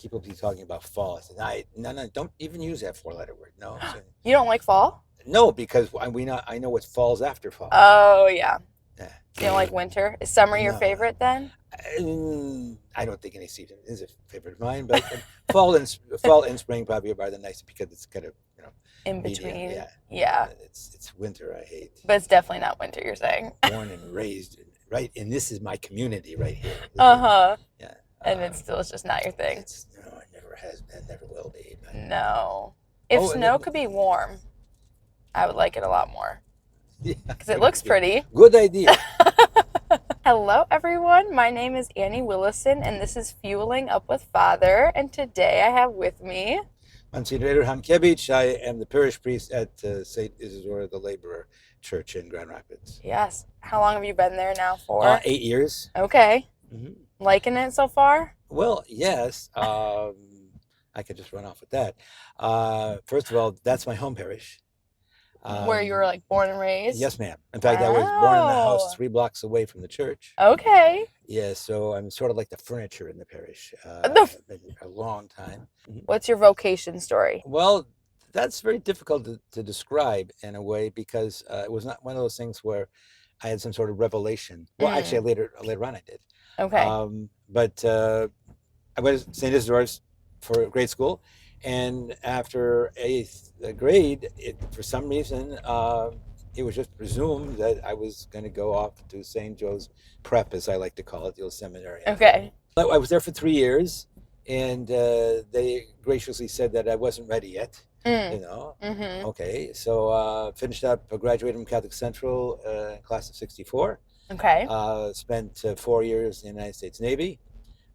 people be talking about fall. I said, no, don't even use that four-letter word. No, so, You don't like fall? no, because I know what falls after fall. Oh, yeah. Yeah. You don't like winter? Is summer your No, favorite then? I don't think any season is a favorite of mine, but fall and spring probably are the nicest because it's kind of In medium. between? Yeah, Yeah. it's winter I hate. But it's definitely not winter, you're saying. Born and raised right, and this is my community right here. Uh-huh. Yeah. And it's still just not your thing. No, it never has been, never will be. But... No. If snow could be warm, I would like it a lot more. Yeah, because it looks pretty. Good idea. Hello, everyone. My name is Annie Willison, and this is Fueling Up with Father. And today I have with me Msgr Hankiewicz. I am the parish priest at St. Isidore the Laborer Church in Grand Rapids. Yes. How long have you been there now for? 8 years. Okay. Mm-hmm. Liking it so far? Well, yes. I could just run off with that. First of all, that's my home parish. Where you were like born and raised? Yes, ma'am. In fact, I was born in a house 3 blocks away from the church. Okay. Yeah, so I'm sort of like the furniture in the parish. Been a long time. What's your vocation story? Well, that's very difficult to describe in a way because it was not one of those things where I had some sort of revelation. Well, actually, later on I did. Okay. But I went to St. Isidore's for grade school, and after 8th grade, for some reason, it was just presumed that I was going to go off to St. Joe's Prep, as I like to call it, the old seminary. Okay. I was there for 3 years, and they graciously said that I wasn't ready yet. Mm-hmm. Okay, so finished up, graduated from Catholic Central, class of '64. Okay. Spent 4 years in the United States Navy.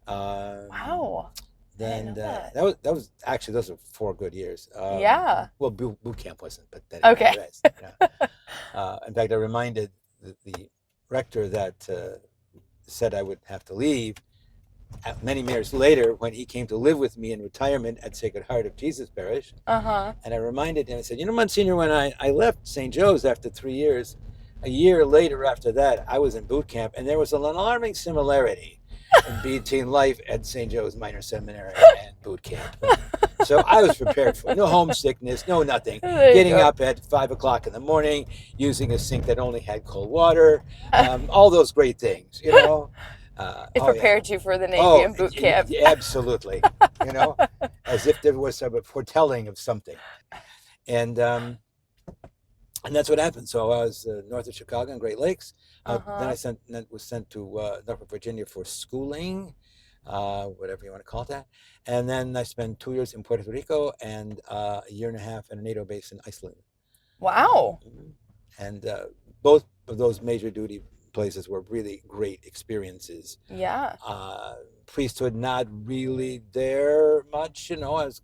Wow. Then that was actually, those were 4 good years. Yeah. Well, boot camp wasn't, but then okay. In fact, I reminded the rector that said I would have to leave many years later when he came to live with me in retirement at Sacred Heart of Jesus Parish. And I reminded him, I said, Monsignor, when I left St. Joe's after 3 years, a year later after that, I was in boot camp, and there was an alarming similarity between life at St. Joe's Minor Seminary and boot camp. So I was prepared for it. No homesickness, no nothing. Getting up at 5 o'clock in the morning, using a sink that only had cold water, all those great things, It prepared you for the Navy and boot camp. Absolutely. As if there was a foretelling of something. And that's what happened. So I was north of Chicago in Great Lakes. Then I was sent to Norfolk, Virginia for schooling, whatever you want to call it that. And then I spent 2 years in Puerto Rico and a year and a half at a NATO base in Iceland. Wow. And both of those major duty places were really great experiences. Yeah. Priesthood not really there much, I was,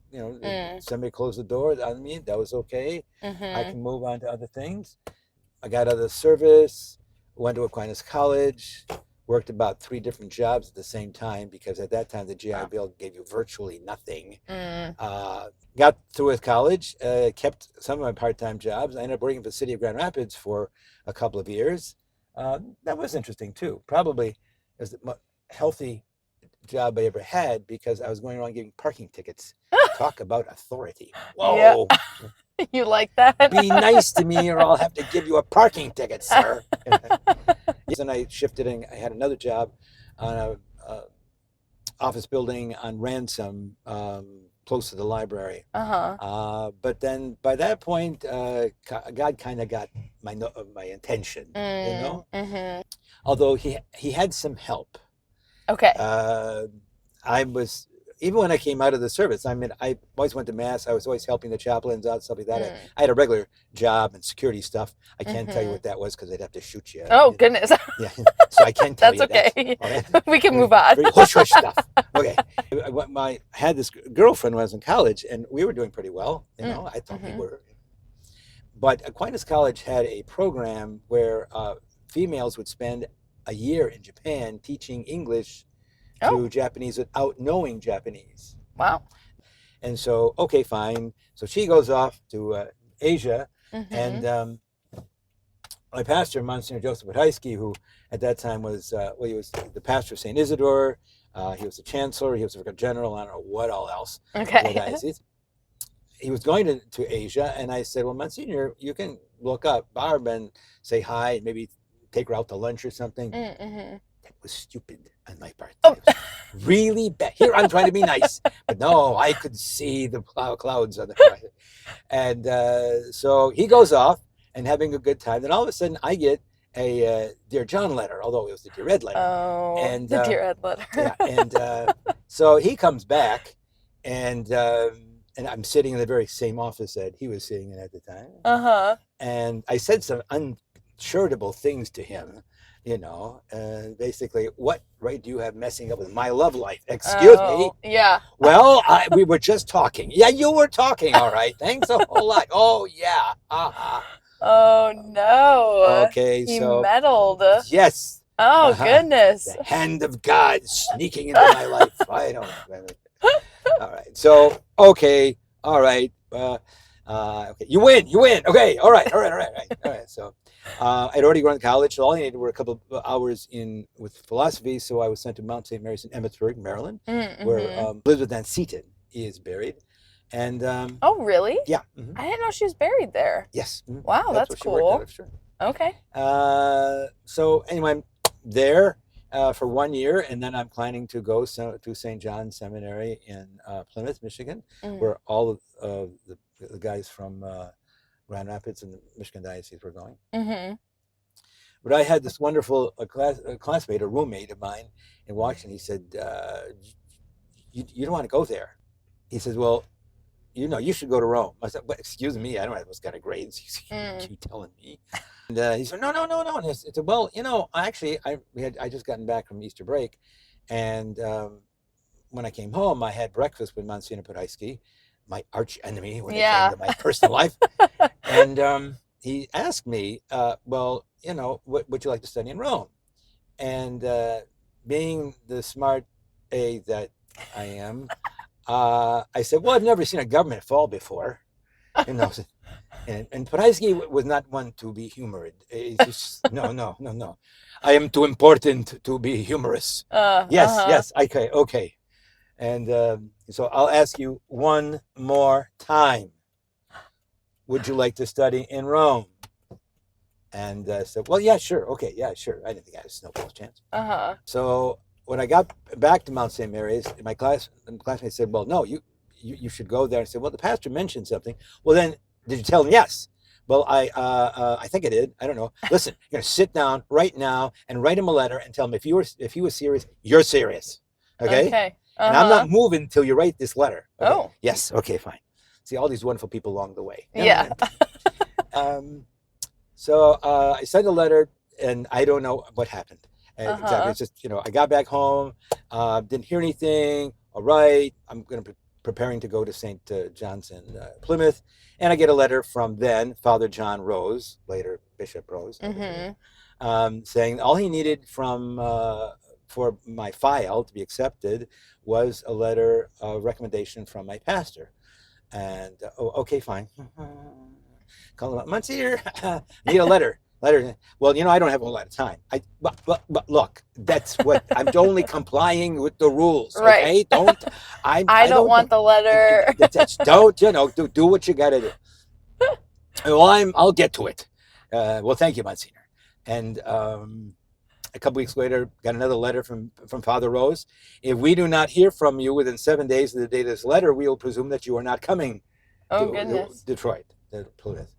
somebody closed the door on me, that was okay. I can move on to other things. I got out of the service, went to Aquinas College, worked about 3 different jobs at the same time because at that time the GI Bill gave you virtually nothing. Got through with college, kept some of my part-time jobs. I ended up working for the city of Grand Rapids for a couple of years. That was interesting too. Probably as the healthy job I ever had because I was going around giving parking tickets. Talk about authority. Whoa. Yeah. You like that? Be nice to me or I'll have to give you a parking ticket, sir. Then I shifted and I had another job on a office building on Ransom, close to the library. But then by that point, God kind of got my attention, Although he had some help. Okay. I was, even when I came out of the service, I always went to mass. I was always helping the chaplains out, stuff like that. I had a regular job and security stuff. I can't tell you what that was because they'd have to shoot you. Oh, goodness. Yeah, so I can't tell you. That's okay. That. We can move on. Hush stuff. Okay. I had this girlfriend when I was in college, and we were doing pretty well. I thought we were. But Aquinas College had a program where females would spend a year in Japan teaching English to Japanese without knowing Japanese. Wow. And so, okay, fine. So she goes off to Asia, and my pastor, Monsignor Joseph Podhajski, who at that time was, he was the pastor of St. Isidore, He was the chancellor. He was the general. I don't know what all else. Okay. He was going to Asia, and I said, well, Monsignor, you can look up Barb and say hi, maybe take her out to lunch or something. Mm-hmm. That was stupid on my part. Oh. Really bad. Here, I'm trying to be nice, but no, I could see the clouds on the horizon. And so he goes off and having a good time. Then all of a sudden, I get a Dear John letter, although it was the Dear Ed letter. Oh, and the Dear Ed letter. Yeah, and so he comes back, and I'm sitting in the very same office that he was sitting in at the time. Uh-huh. And I said some uncharitable things to him, basically, what right do you have messing up with my love life? Excuse me. Yeah. Well, we were just talking. Yeah, you were talking. All right. Thanks a whole lot. Oh, yeah. Uh-huh. Oh, no. Okay, he so. meddled. Yes. Oh, goodness. The hand of God sneaking into my life. I don't know. All right. So, okay. All right. Okay. You win. Okay. All right. So, I'd already gone to college, so all I needed were a couple of hours with philosophy. So I was sent to Mount St. Mary's in Emmitsburg, Maryland, where Elizabeth Ann Seton is buried. And oh, really? Yeah. Mm-hmm. I didn't know she was buried there. Yes. Mm-hmm. Wow, that's cool. Okay. So anyway, I'm there for 1 year, and then I'm planning to go to St. John's Seminary in Plymouth, Michigan, where all of the guys from Grand Rapids and the Michigan Diocese were going. Mm-hmm. But I had this wonderful classmate, a roommate of mine in Washington. He said, you don't want to go there. He says, well, you should go to Rome. I said, but excuse me, I don't have those kind of grades. You telling me? And he said, no. And I said, well, actually, I just gotten back from Easter break. And when I came home, I had breakfast with Monsignor Podolsky, my arch enemy when it came to my personal life. And he asked me, well, what would you like to study in Rome? And being the smart A that I am, I said, well, I've never seen a government fall before. And Podolsky was not one to be humored. He's just, no. I am too important to be humorous. Yes, okay. And so I'll ask you one more time. Would you like to study in Rome? And I said, well, yeah, sure. Okay, yeah, sure. I didn't think I had a snowball's chance. So when I got back to Mount St. Mary's, my classmate said, well, no, you should go there. I said, well, the pastor mentioned something. Well, then, did you tell him yes? Well, I think I did. I don't know. Listen, you're going to sit down right now and write him a letter and tell him if he was serious, you're serious. Okay? Okay. And I'm not moving until you write this letter. Okay? Oh. Yes. Okay, fine. See all these wonderful people along the way. Yeah. So I sent a letter, and I don't know what happened. Exactly. It's just, I got back home, didn't hear anything. All right. I'm going to be preparing to go to St. John's in Plymouth. And I get a letter from then Father John Rose, later Bishop Rose, saying all he needed for my file to be accepted was a letter of recommendation from my pastor. And okay, fine. Call him up, Monsignor, need a letter. Well, I don't have a lot of time. But look, that's what I'm only complying with the rules. Okay, right. I don't want the letter. Don't do what you got to do. Well, I'll get to it. Well, thank you, Monsignor. And a couple weeks later, got another letter from Father Rose. If we do not hear from you within 7 days of the date of this letter, we will presume that you are not coming to Detroit, to Plymouth.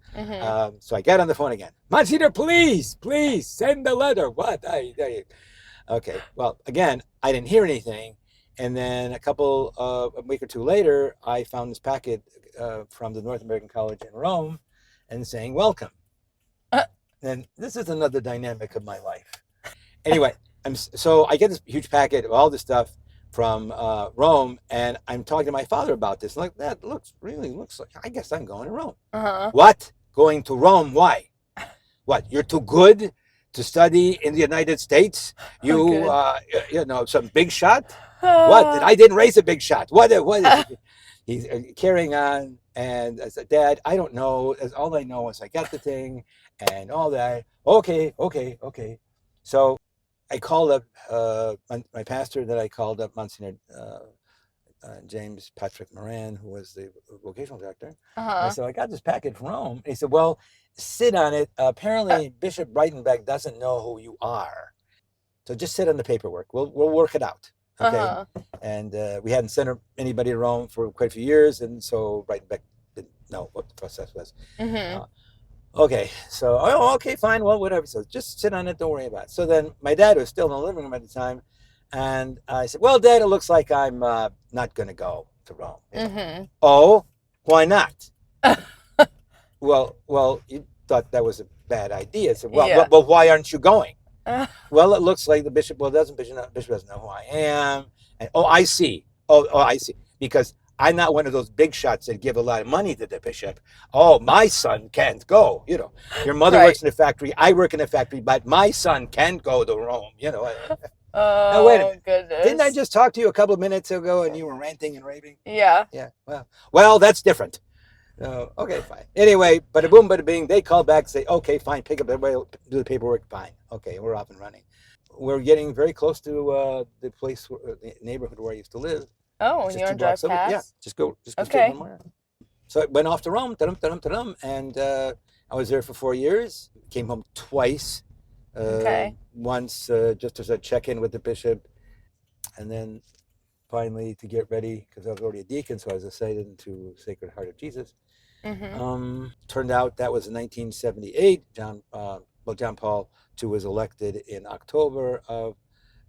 So I got on the phone again. Monsignor, please send the letter. What? Okay. Well, again, I didn't hear anything. And then a week or two later, I found this packet from the North American College in Rome and saying, welcome. And this is another dynamic of my life. Anyway, so I get this huge packet of all this stuff from Rome, and I'm talking to my father about this. Like, that really looks like, I guess I'm going to Rome. What? Going to Rome? Why? What? You're too good to study in the United States? You, some big shot? What? I didn't raise a big shot. What is it? He's carrying on, and I said, Dad, I don't know. All I know is I got the thing and all that. Okay. So I called up my pastor. That I called up Monsignor James Patrick Moran, who was the vocational director. I said, I got this packet from Rome. And he said, well, sit on it. Apparently, Bishop Breitenbeck doesn't know who you are. So just sit on the paperwork. We'll work it out. Okay. And we hadn't sent anybody to Rome for quite a few years. And so Breitenbeck didn't know what the process was. Okay. So, okay, fine. Well, whatever. So just sit on it. Don't worry about it. So then my dad was still in the living room at the time. And I said, well, Dad, it looks like I'm not going to go to Rome. Oh, why not? well, you thought that was a bad idea. I said, well, why aren't you going? Well, it looks like the bishop, bishop doesn't know who I am. And, I see. I see. Because I'm not one of those big shots that give a lot of money to the bishop. Oh, my son can't go. Your mother works in a factory. I work in a factory, but my son can't go to Rome. Now, wait a minute. Goodness. Didn't I just talk to you a couple of minutes ago and you were ranting and raving? Yeah. Yeah. Well, that's different. Okay, fine. Anyway, bada boom, bada bing. They call back, say, okay, fine, pick up do the paperwork. Fine. Okay, we're off and running. We're getting very close to the place, the neighborhood where I used to live. Oh, you're on drive past? Yeah, just go straight one more. So I went off to Rome, and I was there for 4 years. Came home twice. Once just as a check-in with the bishop, and then finally to get ready, because I was already a deacon, so I was assigned into Sacred Heart of Jesus. Turned out that was in 1978. John Paul II was elected in October of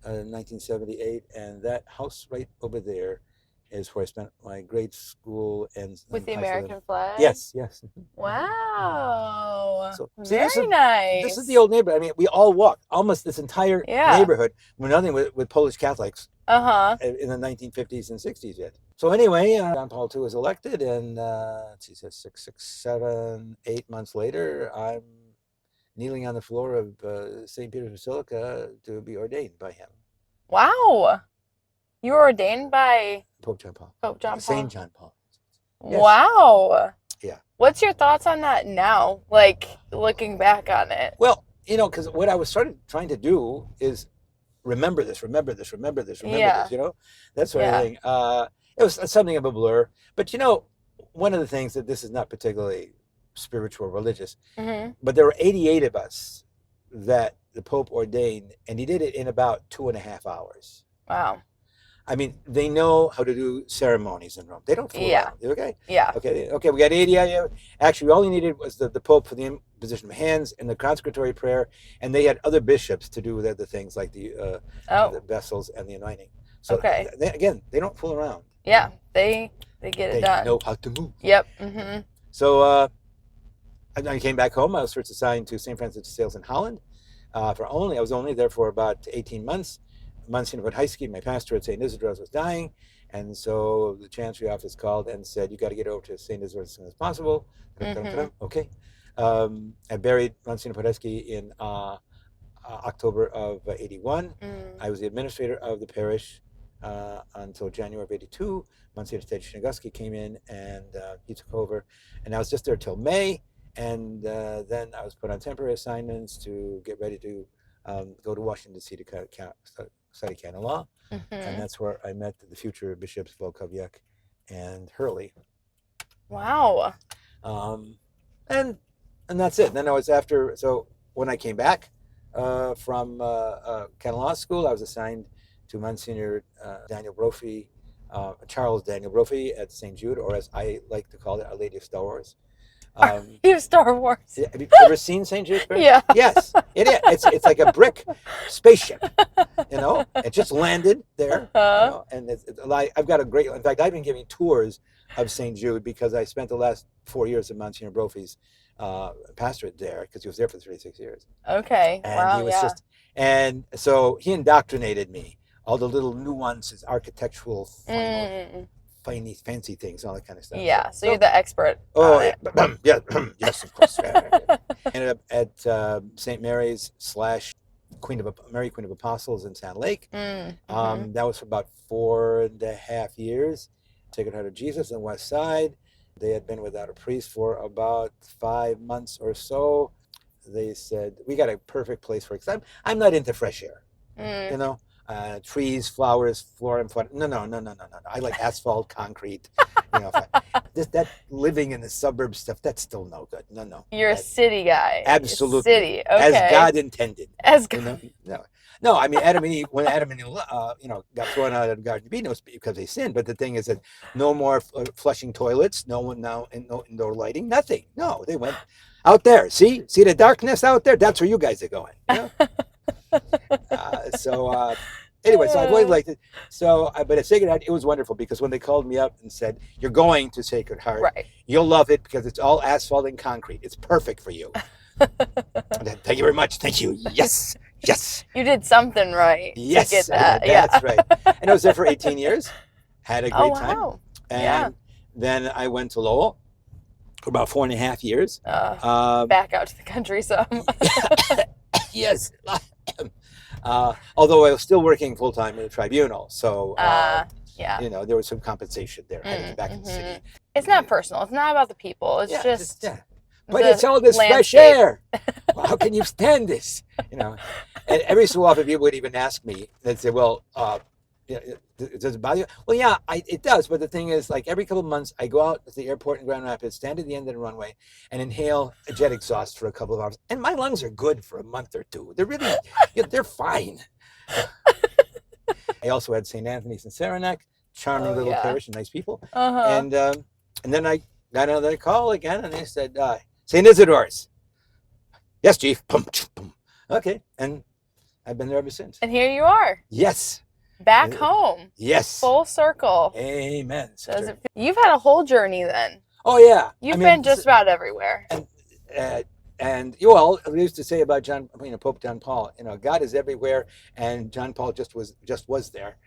1978, and that house right over there is where I spent my grade school and with the American flag. Yes. Wow. So very nice. This is the old neighborhood. I mean, we all walked almost this entire neighborhood. We're nothing with Polish Catholics. In the 1950s and 60s yet. So anyway, John Paul II was elected, and 7, 8 months later, I'm kneeling on the floor of St. Peter's Basilica to be ordained by him. Wow. You were ordained by Pope John Paul. St. John Paul. Yes. Wow. Yeah. What's your thoughts on that now, like looking back on it? Well, because what I was trying to do is remember this, that sort of thing. It was something of a blur. But, one of the things that this is not particularly spiritual, religious, but there were 88 of us that the Pope ordained, and he did it in about 2.5 hours. Wow. I mean, they know how to do ceremonies in Rome. They don't fool around. Okay? Yeah. Okay, we got 80. Actually, all you needed was the Pope for the imposition of hands and the consecratory prayer, and they had other bishops to do the other things like the vessels and the anointing. So, they don't fool around. Yeah, they get it done. They know how to move. Yep. So, I came back home. I was first assigned to St. Francis de Sales in Holland. I was only there for about 18 months. Monsignor Podhajski, my pastor at St. Isidore's, was dying, and so the chancery office called and said, you got to get over to St. Isidore's as soon as possible. Okay. I buried Monsignor Podhajski in October of 81. I was the administrator of the parish until January of 82. Monsignor Stajnogowski came in, and he took over, and I was just there till May, and then I was put on temporary assignments to get ready to go to Washington, D.C. to study canon law, and that's where I met the future bishops Volkowiak and Hurley. Wow. And that's it. Then I was so when I came back from canon law school, I was assigned to Monsignor Daniel Brophy, Charles Daniel Brophy at St. Jude, or as I like to call it, Our Lady of Star Wars. You have Star Wars. Have you ever seen St. Jude's Parish? Yeah. Yes, it is. It's like a brick spaceship. It just landed there. And I've got a great. In fact, I've been giving tours of St. Jude because I spent the last 4 years of Monsignor Brophy's pastorate there, because he was there for 36 years. Okay. And he was and so he indoctrinated me. All the little nuances, architectural, fancy things, all that kind of stuff. Yeah, so you're the expert. Yes, of course. Ended up at St. Mary's / Mary Queen of Apostles in Sand Lake. That was for about 4.5 years. Sacred Heart of Jesus on the West Side. They had been without a priest for about 5 months or so. They said, we got a perfect place for it. I'm not into fresh air. You know, trees, flowers, flora and fauna. No. I like asphalt, concrete. You know, that living in the suburbs stuff, that's still no good. No. You're a city guy. Absolutely. City. Okay. As God intended. As You God. know? No, I mean, when Adam and Eve, got thrown out of the Garden of Eden, it was because they sinned. But the thing is that no more flushing toilets, no indoor lighting, nothing. No, they went out there. See the darkness out there? That's where you guys are going. You know? Anyway, so I've always liked it. So, but at Sacred Heart, it was wonderful because when they called me up and said, "You're going to Sacred Heart, Right. You'll love it because it's all asphalt and concrete. It's perfect for you." Thank you very much. Thank you. Yes. You did something right. Yes, to get that. that's right. And I was there for 18 years. Had a great time. Wow. And then I went to Lowell for about 4.5 years. Back out to the country some. Yes. Although I was still working full time in the tribunal, so you know, there was some compensation there. I had to get back in the city. It's not personal. It's not about the people. It's just. But it's all this fresh air. Well, how can you stand this? You know, and every so often people would even ask me. They'd say, "Well, does it bother you?" Well, yeah, it does. But the thing is, like every couple of months, I go out to the airport in Grand Rapids, stand at the end of the runway, and inhale jet exhaust for a couple of hours. And my lungs are good for a month or two. They're really, they're fine. I also had St. Anthony's in Saranac, charming little parish and nice people. And then I got another call again, and they said, "St. Isidore's." Yes, Chief. Boom, boom. Okay, and I've been there ever since. And here you are. Yes. Back home. Yes. Full circle. Amen. You've had a whole journey then. Oh yeah. You've been just about everywhere. And well, we used to say about Pope John Paul, God is everywhere, and John Paul just was there.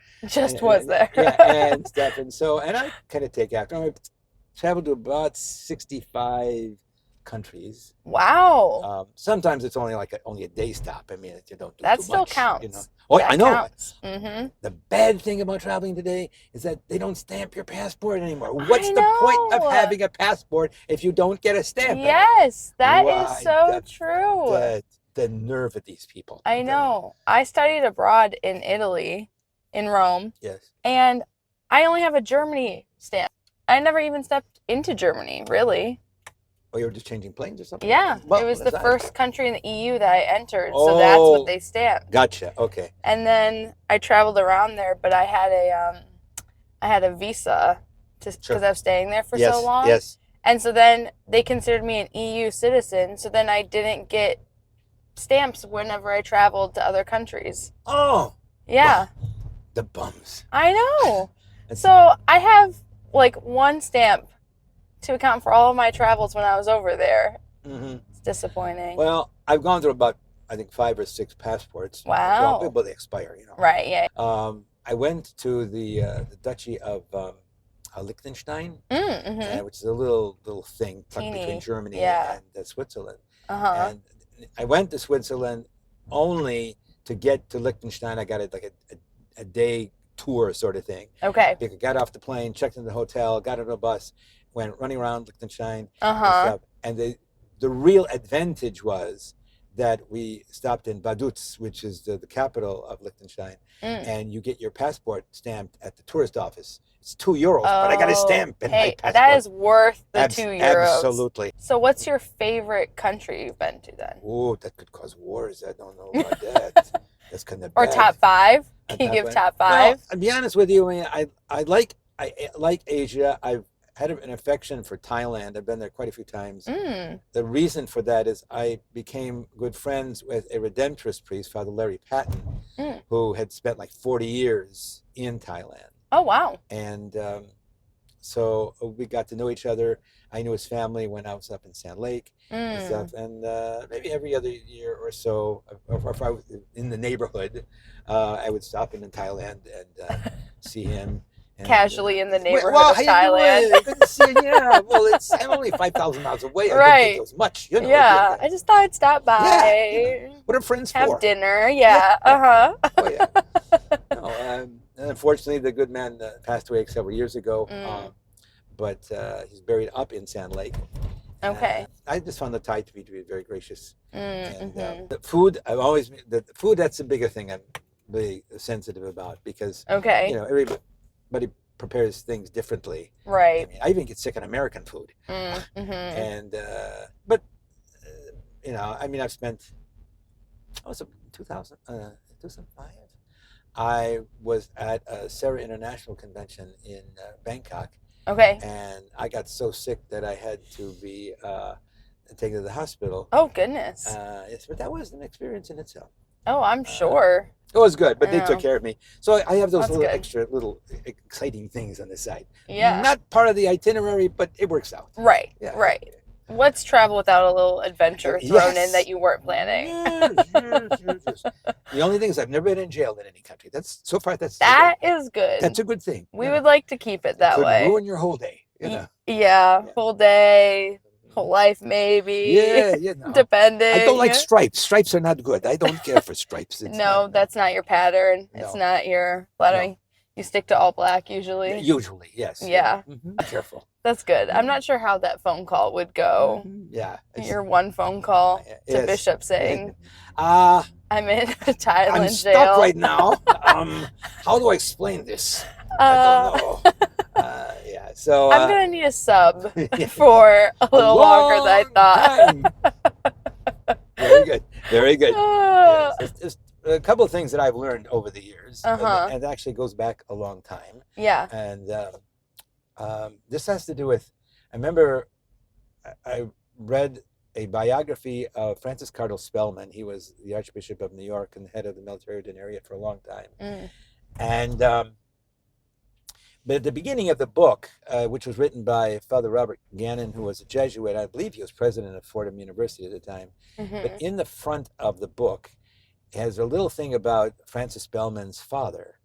Was there. And stuff, and I kind of take after. I've traveled to about 65 countries. Wow. Sometimes it's only a day stop. I mean, you don't do that too still much, counts. Oh, that I know. Counts. Mm-hmm. The bad thing about traveling today is that they don't stamp your passport anymore. What's the point of having a passport if you don't get a stamp? Yes, that is so true. The nerve of these people. I know. I studied abroad in Italy, in Rome. Yes. And I only have a Germany stamp. I never even stepped into Germany, really. Oh, you were just changing planes or something? Yeah, it was the first country in the EU that I entered, so that's what they stamped. Gotcha. Okay. And then I traveled around there, but I had a visa because I was staying there for so long. Yes. And so then they considered me an EU citizen. So then I didn't get stamps whenever I traveled to other countries. Oh. Yeah. Wow. The bums. I know. So I have one stamp to account for all of my travels when I was over there. Mm-hmm. It's disappointing. Well, I've gone through about, I think, 5 or 6 passports. Wow. Well, they expire, Right, yeah. I went to the Duchy of Liechtenstein, which is a little thing tucked between Germany and Switzerland. And I went to Switzerland only to get to Liechtenstein. I got a day tour sort of thing. Okay. I got off the plane, checked into the hotel, got on a bus, went running around Liechtenstein and stuff. And the real advantage was that we stopped in Vaduz, which is the capital of Liechtenstein, and you get your passport stamped at the tourist office. It's €2, but I got a stamp in my passport. That is worth the €2. Absolutely. So what's your favorite country you've been to then? Oh, that could cause wars. I don't know about that. That's kind of bad. Or top 5? Can you give top 5? Well, I'll be honest with you. I like Asia. I've had an affection for Thailand. I've been there quite a few times. The reason for that is I became good friends with a Redemptorist priest, Father Larry Patton, who had spent 40 years in Thailand. Oh, wow. And so we got to know each other. I knew his family when I was up in Sand Lake and stuff. And maybe every other year or so, or if I was in the neighborhood, I would stop in Thailand and see him. And, casually in the neighborhood of Thailand. Good to see you. Yeah, well, I'm only 5,000 miles away. I Right. don't think it was much. Yeah, I just thought I'd stop by. Yeah, what are friends for? Have dinner. Yeah. Oh, yeah. No, unfortunately, the good man passed away several years ago, but he's buried up in Sand Lake. Okay. I just found the Thai to be very gracious. And the food, the food, that's the bigger thing. really sensitive about because Okay. everybody prepares things differently. Right. I mean, I even get sick on American food, and but I mean, I've spent. I was 2005. I was at a Sarah International Convention in Bangkok. Okay. And I got so sick that I had to be taken to the hospital. Oh, goodness. Yes, but that was an experience in itself. Oh, I'm sure. It was good, but they took care of me. So I have those That's little exciting things on the side. Yeah. Not part of the itinerary, but it works out. Right. Yeah. Right. What's travel without a little adventure thrown in that you weren't planning? Yes. The only thing is I've never been in jail in any country. That's That is good. That's a good thing. We would like to keep it that way. Could ruin your whole day. Yeah, whole day, whole life maybe. Yeah, depending. I don't like stripes. Stripes are not good. I don't care for stripes. No, that's not your pattern. No. It's not your flattering. No. You stick to all black usually. Usually, yes. Yeah. Be careful. That's good. I'm not sure how that phone call would go. Yeah. Your one phone call to Bishop saying, I'm in a Thailand I'm jail. stuck right now. How do I explain this? I don't know. Yeah. So I'm gonna need a sub for a little longer than I thought. Very good. Very good. Yes. It's a couple of things that I've learned over the years, and it actually goes back a long time. Yeah. And this has to do with, I remember I read a biography of Francis Cardinal Spellman. He was the Archbishop of New York and the head of the military ordinariate for a long time. And but at the beginning of the book, which was written by Father Robert Gannon, who was a Jesuit, I believe he was president of Fordham University at the time. But in the front of the book, it has a little thing about Francis Spellman's father.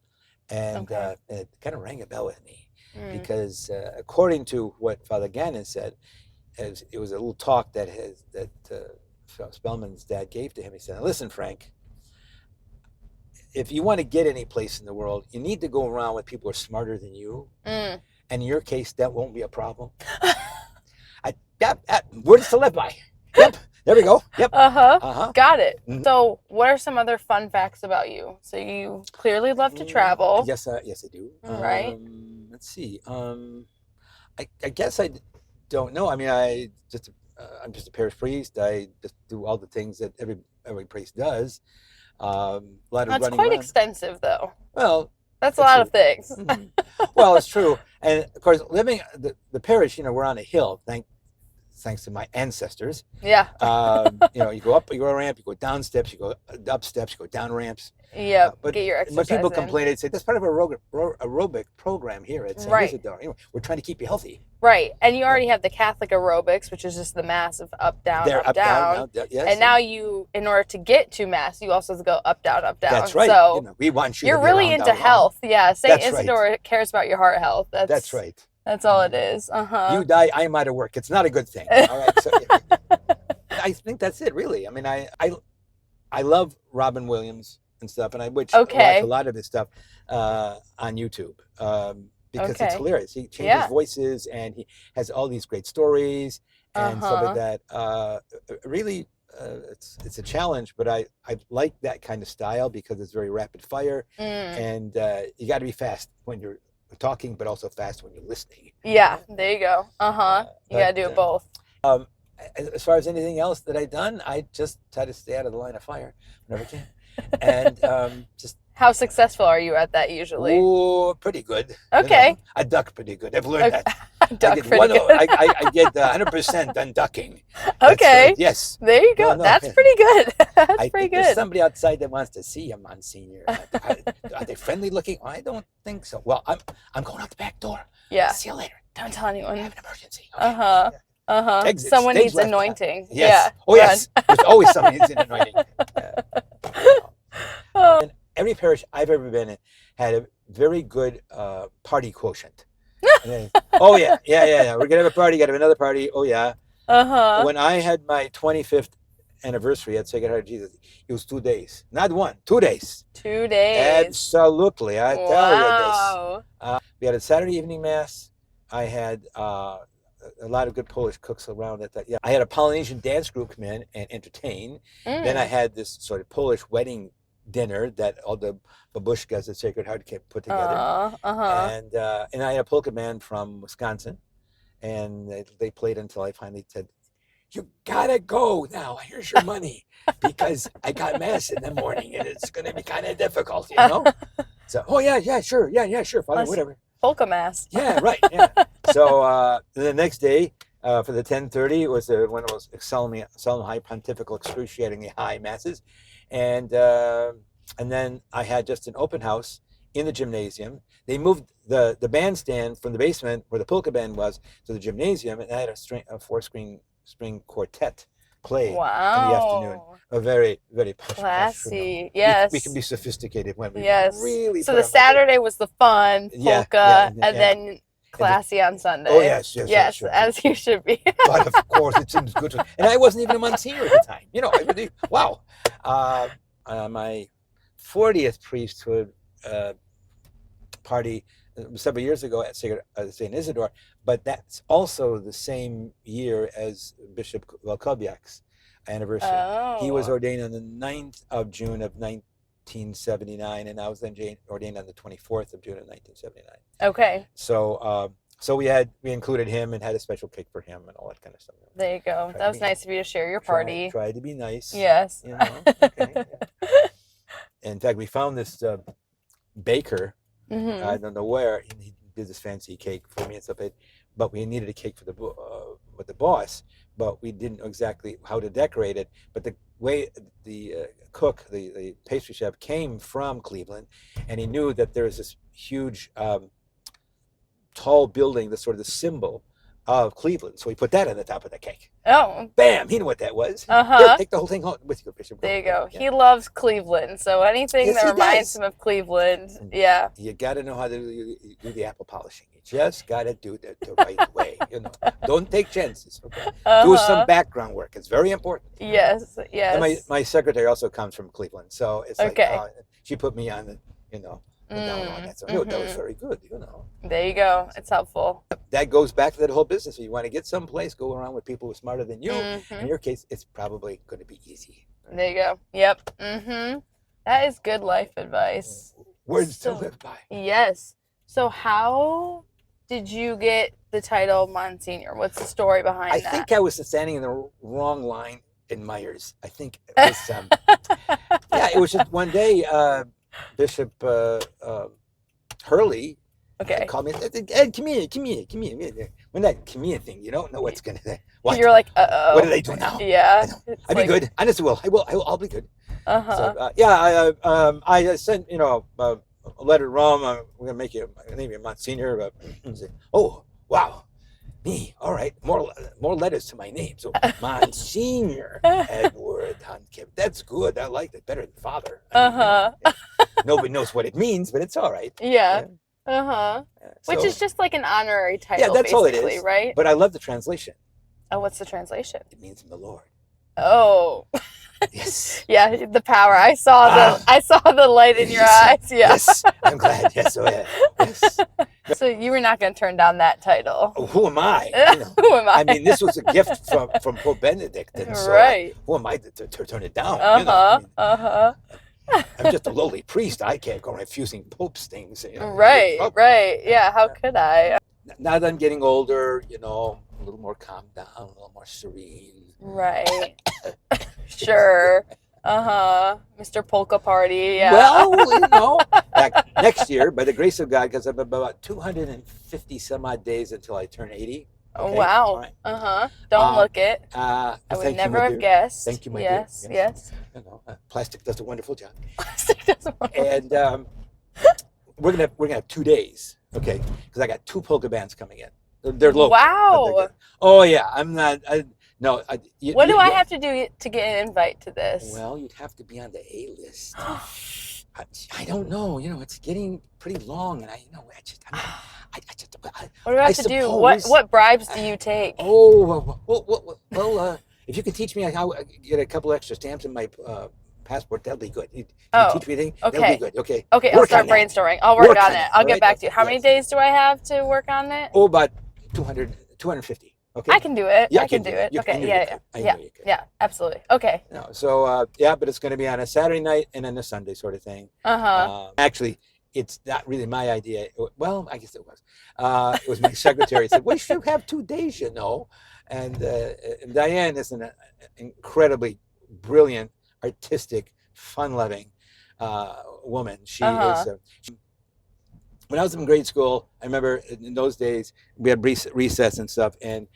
And it kind of rang a bell with me. Because according to what Father Gannon said, it was a little talk that Spellman's dad gave to him. He said, "Listen, Frank, if you want to get any place in the world, you need to go around with people who are smarter than you. And in your case, that won't be a problem." Words to live by. Yep. There we go. Yep. Got it. So what are some other fun facts about you? So you clearly love to travel. Yes, I do. Right. Let's see. I guess I don't know. I mean, I'm just a parish priest. I just do all the things that every priest does. A lot of That's running quite around. Extensive, though. Well, that's a lot of things. Well, it's true, and of course, living the parish, we're on a hill. Thanks to my ancestors. Yeah. You go up, you go a ramp, you go down steps, you go up steps, you go down ramps. Yeah. But get your exercise. When people complain, they say that's part of our aerobic program here at St. Isidore. We're trying to keep you healthy. Right, and you already have the Catholic aerobics, which is just the mass of up, down, up, down. Yes. And now in order to get to mass, you also have to go up, down, up, down. That's right. So we want you. You're to be really around, into down, health. long. Yeah, St. Isidore cares about your heart health. That's right. That's all it is. You die, I'm out of work. It's not a good thing. All right. So I think that's it, really. I mean, I love Robin Williams and stuff, and I watch a lot of his stuff on YouTube because it's hilarious. He changes voices, and he has all these great stories and stuff like that. Really, it's a challenge, but I like that kind of style because it's very rapid fire, and you got to be fast when you're talking, but also fast when you're listening. Yeah, there you go. You gotta do it both. As far as anything else that I've done, I just try to stay out of the line of fire whenever I can. And just how successful are you at that usually? Oh, pretty good. Okay. I duck pretty good. I've learned that. I get 100% on ducking. Okay. Yes. There you go. That's pretty good. That's pretty good. There's somebody outside that wants to see you, Monsignor. Are they friendly looking? I don't think so. Well, I'm going out the back door. Yeah. See you later. Don't tell anyone. I have an emergency. Okay. Exit, someone needs anointing. Yes. Yeah. Oh, yes. There's always someone needs an anointing. And every parish I've ever been in had a very good party quotient. Oh, yeah. We're going to have a party. Got to have another party. Oh, yeah. When I had my 25th anniversary at Sacred Heart of Jesus, it was 2 days. Not 1, 2 days. 2 days. Absolutely. I tell you this. We had a Saturday evening mass. I had a lot of good Polish cooks around at that. Yeah, I had a Polynesian dance group come in and entertain. Then I had this sort of Polish wedding dinner that all the babushkas at Sacred Heart put together. And I had a polka band from Wisconsin, and they played until I finally said, "You gotta go now. Here's your money, because I got mass in the morning and it's gonna be kind of difficult, you know." So, oh yeah, sure, sure, Father, whatever. Polka mass. Yeah, right. Yeah. So the next day, for the 10:30, it was one of those solemn high pontifical excruciatingly high masses, and then I had just an open house in the gymnasium. They moved the bandstand from the basement where the polka band was to the gymnasium, and I had a 4-string quartet play in the afternoon. A very, very classy. Yes. We can be sophisticated when we really. So the Saturday was the fun polka, and then classy on Sunday. Oh yes, sure. As you should be. But of course, it seems good to, and I wasn't even a Monsignor at the time. You know, I really, wow. My 40th priesthood party several years ago at St. Isidore, but that's also the same year as Bishop Walkowiak's anniversary. He was ordained on the 9th of June of 1979, and I was then ordained on the 24th of June of 1979. Okay. So we included him and had a special cake for him and all that kind of stuff. There you go. That was nice of you to share your party. Tried to be nice. Yes. You know? Okay. In fact, we found this baker. I don't know where he did this fancy cake for me and stuff. But we needed a cake for with the boss, but we didn't know exactly how to decorate it. But the way the cook, the pastry chef, came from Cleveland, and he knew that there was this huge, tall building that's sort of the symbol of Cleveland. So he put that on the top of the cake. Oh. Bam! He knew what that was. Here, take the whole thing home with you, Bishop. There you go. Yeah. He loves Cleveland, so anything that reminds him of Cleveland, yeah. You got to know how to do the apple polishing. You just got to do it the right way. You know, don't take chances. Okay, do some background work. It's very important. Yes, yes. And my secretary also comes from Cleveland, so it's like she put me on the, down on that. So that was very good. You know. There you go. It's helpful. That goes back to that whole business. If you want to get someplace, go around with people who are smarter than you. In your case, it's probably going to be easy. There you go. Yep. That is good life advice. Words to live by. Yes. So how did you get the title Monsignor? What's the story behind that? I think I was standing in the wrong line in Myers. I think it was, it was just one day, Bishop Hurley called me and said, "Ed, come here. When that come here thing, you don't know what's going to happen. You're like, uh-oh. What did I do now? Yeah. I'll be good. I just will. I'll be good." So, I sent, a letter to Rome. We're going to name you Monsignor. Oh, wow. Me. All right. More letters to my name. So Monsignor Edward Hankiewicz. That's good. I like it better than Father. Nobody knows what it means, but it's all right. Yeah. Which is just like an honorary title. Yeah, that's all it is, right? But I love the translation. Oh, what's the translation? It means my Lord. Oh. Yes. Yeah, the power. I saw the light in your eyes. Yeah. Yes. I'm glad. Yes. Oh yeah. Yes. So you were not going to turn down that title. Oh, who am I? Who am I? I mean, this was a gift from Pope Benedict, and so who am I to turn it down? I'm just a lowly priest. I can't go refusing Pope's things. Right. Yeah. How could I? Now that I'm getting older, a little more calmed down, a little more serene. Right. Sure. Mr. Polka Party. Yeah. Well, next year, by the grace of God, because I'm about 250 some odd days until I turn 80. Okay? Oh, wow. Right. Don't look it. I would never have guessed. Thank you, my dear. Yes. Plastic does a wonderful job. Plastic does a wonderful job. And we're gonna have 2 days, okay? Because I got 2 polka bands coming in. They're local. Wow. Oh yeah, I'm not. No. What do I have to do to get an invite to this? Well, you'd have to be on the A list. I don't know. It's getting pretty long, and what do I have to do? What bribes do you take? Oh, well, if you can teach me how to get a couple extra stamps in my passport, that'll be good. You teach me anything? Okay. That'll be good. Okay. Okay, I'll start brainstorming. I'll work on it. I'll get back to you. How many days do I have to work on it? Oh, about 250. Okay. I can do it. Yeah, I can do it. Okay. Yeah. Yeah. Yeah. Absolutely. Okay. No, so yeah, but it's going to be on a Saturday night and then a Sunday sort of thing. Actually, it's not really my idea. Well, I guess it was. It was my secretary said, "We should have 2 days, you know." And Diane is an incredibly brilliant, artistic, fun-loving woman. She is. When I was in grade school, I remember in those days we had recess and stuff, and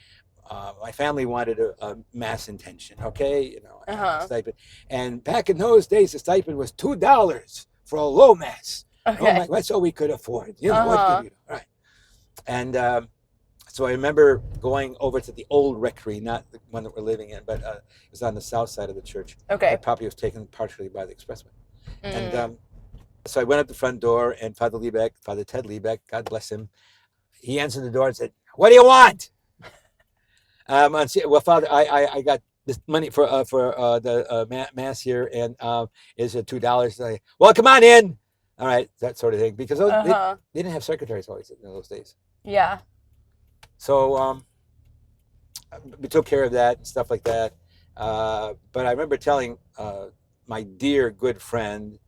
my family wanted a mass intention, okay, you know, a stipend. And back in those days, the stipend was $2 for a low mass. Okay. Oh, that's all we could afford. You know, what could you do? Right. And so I remember going over to the old rectory, not the one that we're living in, but it was on the south side of the church. Okay. The property was taken partially by the expressway. And so I went up the front door, and Father Ted Liebeck, God bless him, he answered the door and said, "What do you want?" Well, Father, I got this money for the mass here, and it's $2. Well, come on in. All right, that sort of thing, because they didn't have secretaries always in those days. Yeah. So we took care of that and stuff like that. But I remember telling my dear good friend,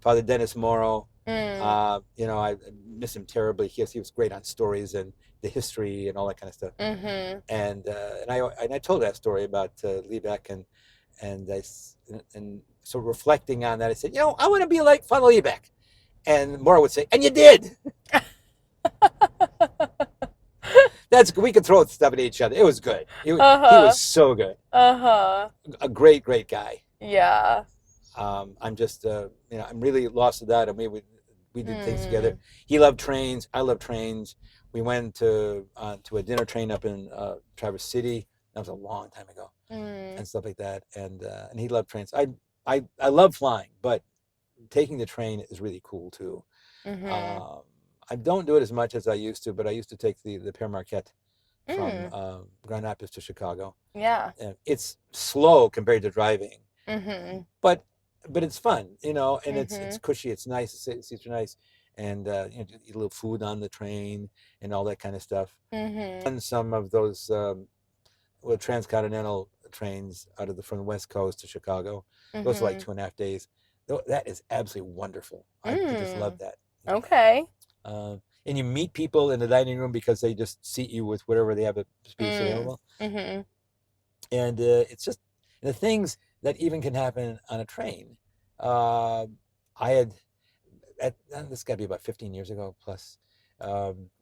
Father Dennis Morrow, you know, I miss him terribly. He was great on stories and the history and all that kind of stuff. And I told that story about Liebeck, and so reflecting on that, I said, you know, I want to be like Father Liebeck. And Morrow would say, and you did. We could throw stuff at each other. It was good. He was so good. A great guy. Yeah. I'm just, you know, I'm really lost without him. We did things together. He loved trains. I love trains. We went to a dinner train up in Traverse City. That was a long time ago, and stuff like that. And he loved trains. I love flying, but taking the train is really cool too. I don't do it as much as I used to, but I used to take the Père Marquette from Grand Rapids to Chicago. Yeah. It's slow compared to driving, but it's fun, you know, and it's cushy. It's nice. The seats are nice, and you know, eat a little food on the train and all that kind of stuff. And some of those transcontinental trains from the West Coast to Chicago. Those are like 2.5 days. That is absolutely wonderful. I just love that. Okay. And you meet people in the dining room because they just seat you with whatever they have a space available. And it's just the things that even can happen on a train. I had, this got to be about 15 years ago plus,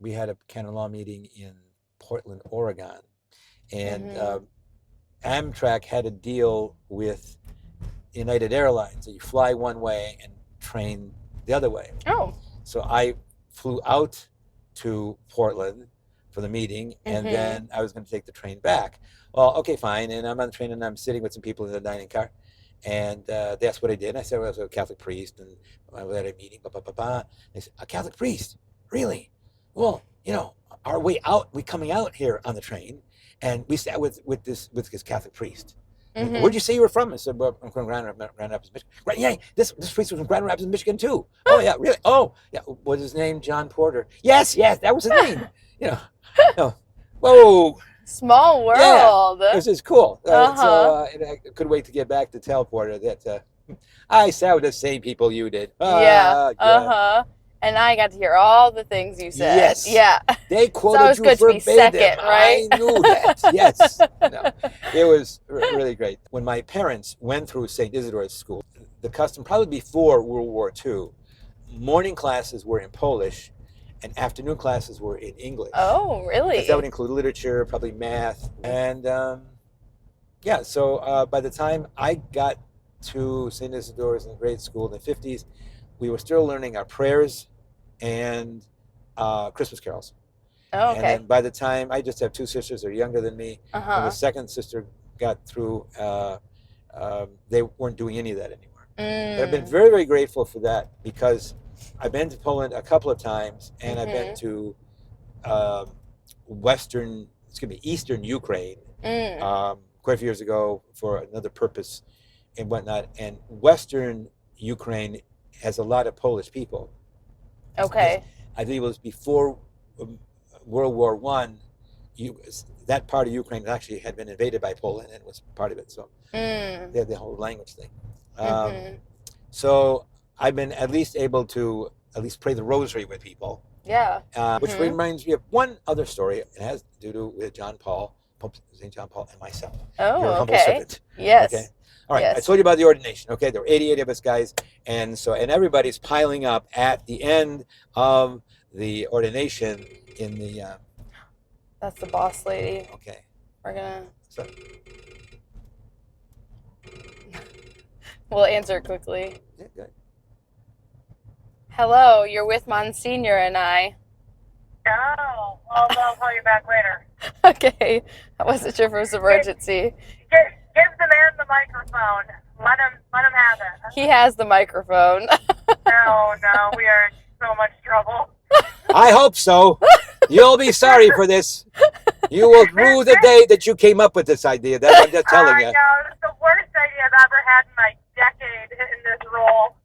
we had a canon law meeting in Portland, Oregon. And Amtrak had a deal with United Airlines that you fly one way and train the other way. Oh. So I flew out to Portland for the meeting, and then I was going to take the train back. Well, okay, fine. And I'm on the train, and I'm sitting with some people in the dining car, and that's what I did. I said, well, I was a Catholic priest, and I was at a meeting, They said, a Catholic priest? Really? Well, you know, our way out, we coming out here on the train, and we sat with this Catholic priest. Where'd you say you were from? I said, well, I'm from Grand Rapids, Michigan. Right, yeah, this priest was from Grand Rapids, Michigan, too. Oh, yeah, really? Oh, yeah. What's his name? John Porter. Yes, that was his name. You know, whoa. Small world. Yeah, it was just cool. So I couldn't wait to get back to tell Porter that I sat with the same people you did. And I got to hear all the things you said. Yes. Yeah. They quoted so you verbatim. Second, right? I knew that. Yes. No, it was really great. When my parents went through St. Isidore's school, the custom, probably before World War II, morning classes were in Polish and afternoon classes were in English. Oh, really? That would include literature, probably math. And so by the time I got to St. Isidore's in grade school in the 50s, we were still learning our prayers and Christmas carols. Oh, okay. And then by the time, I just have 2 sisters that are younger than me. When the second sister got through, they weren't doing any of that anymore. But I've been very, very grateful for that, because I've been to Poland a couple of times, and I've been to Eastern Ukraine quite a few years ago for another purpose and whatnot. And Western Ukraine has a lot of Polish people. Okay. I think it was before World War I, that part of Ukraine actually had been invaded by Poland and was part of it. So they had the whole language thing. So I've been at least able to at least pray the rosary with people. Yeah. Which reminds me of one other story. It has to do with John Paul, Pope St. John Paul, and myself. Oh, your humble okay. servant. Yes. Okay. All right. Yes. I told you about the ordination. Okay. There were 88 of us guys, and everybody's piling up at the end of the ordination in the. That's the boss lady. Okay. We're gonna. So. We'll answer quickly. Yeah, good. Hello, you're with Monsignor and I. Oh, well, I'll call you back later. Okay. I wasn't sure if it was an emergency. Give the man the microphone. Let him have it. He has the microphone. No, we are in so much trouble. I hope so. You'll be sorry for this. You will rue the day that you came up with this idea. That's what I'm just telling you. I know, it's the worst idea I've ever had in my decade in this role.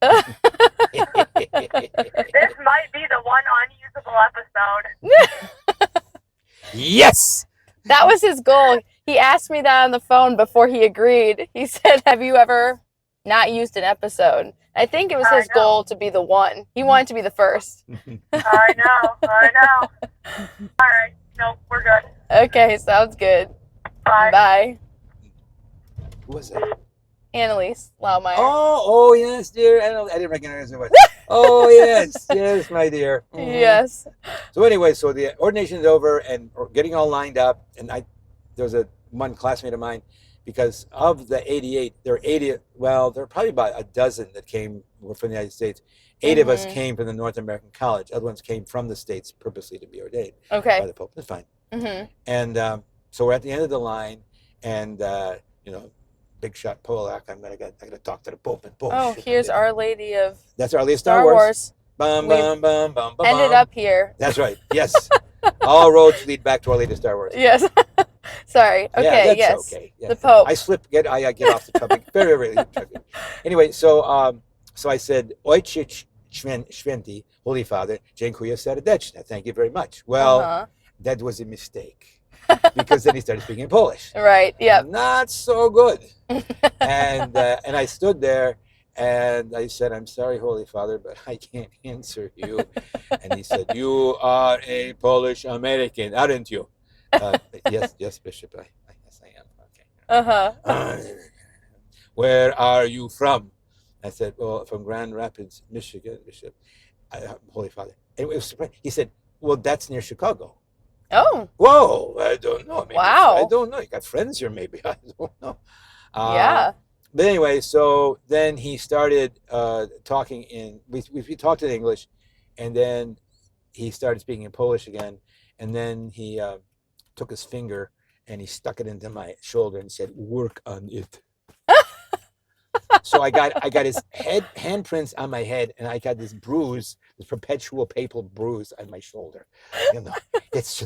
This might be the one unusable episode. Yes! That was his goal. He asked me that on the phone before he agreed. He said, have you ever not used an episode? I think it was his goal to be the one. He wanted to be the first. I know. All right. No, we're good. Okay, sounds good. Bye. Bye. Who was that? Annalise Laumeier. Oh, yes, dear. I didn't recognize her voice. Oh, yes, my dear. Mm-hmm. Yes. So anyway, so the ordination is over and we're getting all lined up. And there was one classmate of mine, because of the 88, there are probably about a dozen that came from the United States. 8 of us came from the North American College. Other ones came from the States purposely to be ordained by the Pope. That's fine. And so we're at the end of the line, and big shot Polak. I gotta talk to the Pope. And oh, here's Our Lady of. That's Our Lady of Star Wars. Bum, bum, bum, bum, bum. Ended up here. That's right. Yes. All roads lead back to Our Lady of Star Wars. Yes. Sorry. Okay. Yeah, yes. Okay. Yeah. The Pope. I get off the topic very, very. Anyway, so I said, Ojciec Święty, Holy Father, dziękuję serdeczne. Thank you very much. Well, that was a mistake, because then he started speaking in Polish. Right. Yeah. Not so good. And I stood there and I said, I'm sorry, Holy Father, but I can't answer you. And he said, you are a Polish American, aren't you? Yes, Bishop. Yes, I am. Okay. Where are you from? I said, well, from Grand Rapids, Michigan, Bishop. Holy Father. And it was surprising. He said, well, that's near Chicago. Oh. Whoa, I don't know. Maybe wow. I don't know. You got friends here, maybe. I don't know. Yeah. But anyway, so then he started talking we talked in English, and then he started speaking in Polish again, and then he took his finger and he stuck it into my shoulder and said, work on it. So I got his handprints on my head, and I got this bruise, this perpetual papal bruise on my shoulder. It's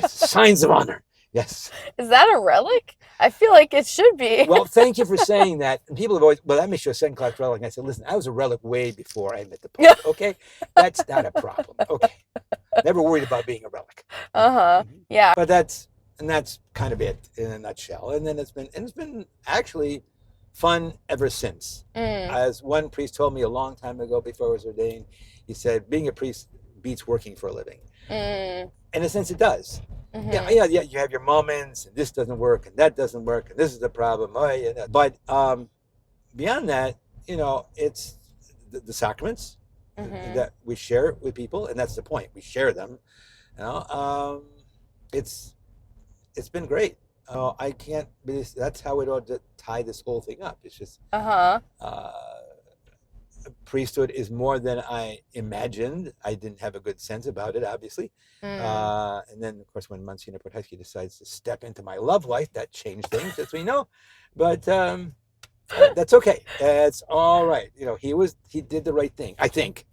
signs of honor. Yes. Is that a relic? I feel like it should be. Well, thank you for saying that. And people have always, well, that makes you a second-class relic. And I said, listen, I was a relic way before I met the Pope. Okay, that's not a problem. Okay, never worried about being a relic. Yeah. But that's kind of it in a nutshell. And then it's been actually fun ever since. As one priest told me a long time ago before I was ordained, he said, being a priest beats working for a living. In a sense, it does. Yeah, you have your moments, and this doesn't work, and that doesn't work, and this is the problem. But beyond that, it's the sacraments that we share with people, and that's the point. We share them. It's been great. I can't. That's how it ought to tie this whole thing up. It's just priesthood is more than I imagined. I didn't have a good sense about it, obviously. And then, of course, when Monsignor Podhesky decides to step into my love life, that changed things, as we know. But that's okay. It's all right. He did the right thing, I think.